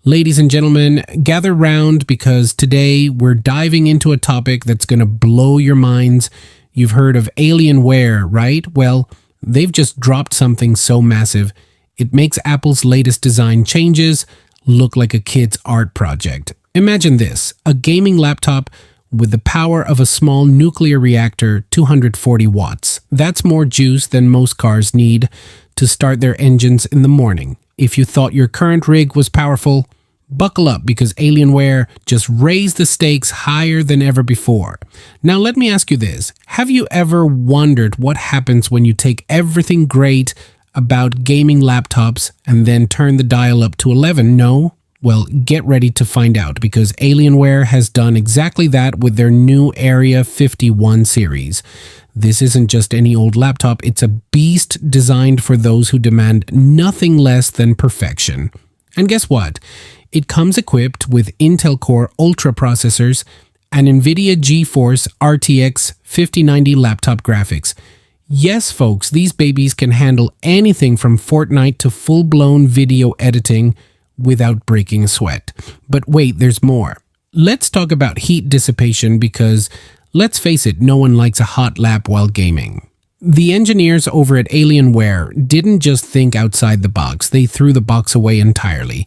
Ladies and gentlemen, gather round because today we're diving into a topic that's going to blow your minds. You've heard of Alienware, right? Well, they've just dropped something so massive. It makes Apple's latest design changes look like a kid's art project. Imagine this, a gaming laptop with the power of a small nuclear reactor, 240 watts. That's more juice than most cars need to start their engines in the morning. If you thought your current rig was powerful, buckle up because Alienware just raised the stakes higher than ever before. Now let me ask you this. Have you ever wondered what happens when you take everything great about gaming laptops and then turn the dial up to 11? No? Well, get ready to find out because Alienware has done exactly that with their new Area 51 series. This isn't just any old laptop, it's a beast designed for those who demand nothing less than perfection. And guess what? It comes equipped with Intel Core Ultra processors and NVIDIA GeForce RTX 5090 laptop graphics. Yes, folks, these babies can handle anything from Fortnite to full-blown video editing without breaking a sweat. But wait, there's more. Let's talk about heat dissipation because, let's face it, no one likes a hot lap while gaming. The engineers over at Alienware didn't just think outside the box, they threw the box away entirely.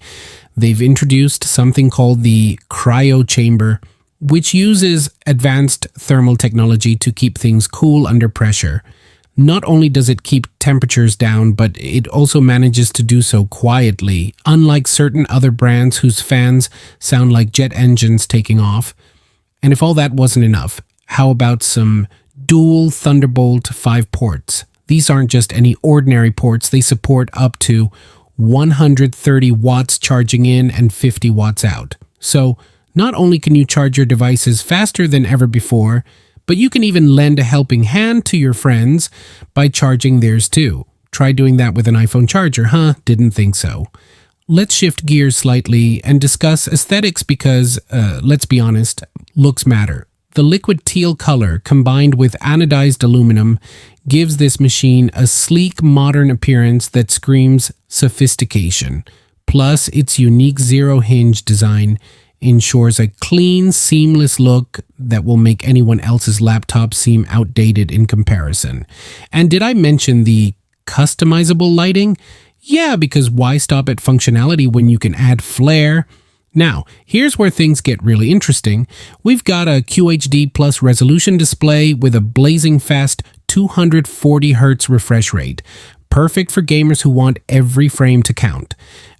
They've introduced something called the Cryo Chamber, which uses advanced thermal technology to keep things cool under pressure. Not only does it keep temperatures down, but it also manages to do so quietly, unlike certain other brands whose fans sound like jet engines taking off. And if all that wasn't enough, how about some dual Thunderbolt 5 ports? These aren't just any ordinary ports, they support up to 130 watts charging in and 50 watts out. So not only can you charge your devices faster than ever before, but you can even lend a helping hand to your friends by charging theirs too. Try doing that with an iPhone charger, huh? Didn't think so. Let's shift gears slightly and discuss aesthetics because, let's be honest, looks matter. The liquid teal color combined with anodized aluminum gives this machine a sleek, modern appearance that screams sophistication. Plus, its unique zero-hinge design ensures a clean, seamless look that will make anyone else's laptop seem outdated in comparison. And did I mention the customizable lighting? Yeah, because why stop at functionality when you can add flair? Now, here's where things get really interesting. We've got a QHD plus resolution display with a blazing fast 240 Hz refresh rate. Perfect for gamers who want every frame to count.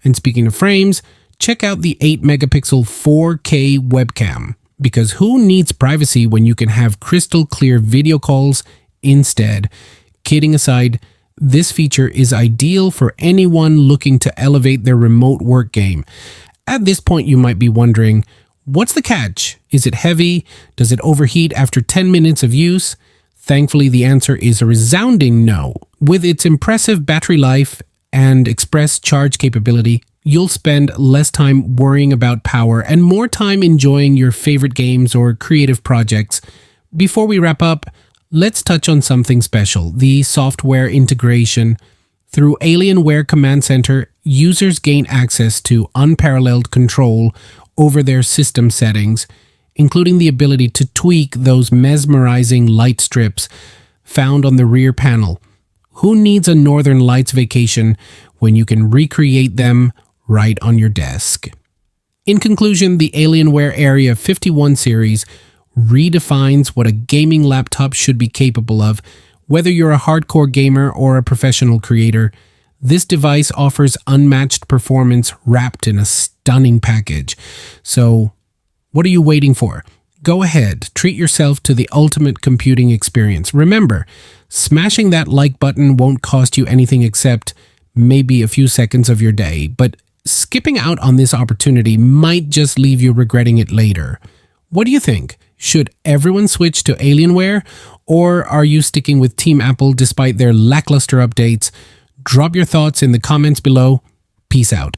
And speaking of frames, check out the 8-megapixel 4K webcam, because who needs privacy when you can have crystal clear video calls instead? Kidding aside, this feature is ideal for anyone looking to elevate their remote work game. At this point, you might be wondering, what's the catch? Is it heavy? Does it overheat after 10 minutes of use? Thankfully, the answer is a resounding no. With its impressive battery life and express charge capability, you'll spend less time worrying about power and more time enjoying your favorite games or creative projects. Before we wrap up, let's touch on something special, the software integration. Through Alienware Command Center, users gain access to unparalleled control over their system settings, including the ability to tweak those mesmerizing light strips found on the rear panel. Who needs a Northern Lights vacation when you can recreate them right on your desk? In conclusion, the Alienware Area 51 series redefines what a gaming laptop should be capable of. Whether you're a hardcore gamer or a professional creator, this device offers unmatched performance wrapped in a stunning package. So, what are you waiting for? Go ahead, treat yourself to the ultimate computing experience. Remember, smashing that like button won't cost you anything except maybe a few seconds of your day, but skipping out on this opportunity might just leave you regretting it later. What do you think? Should everyone switch to Alienware, or are you sticking with Team Apple despite their lackluster updates? Drop your thoughts in the comments below. Peace out.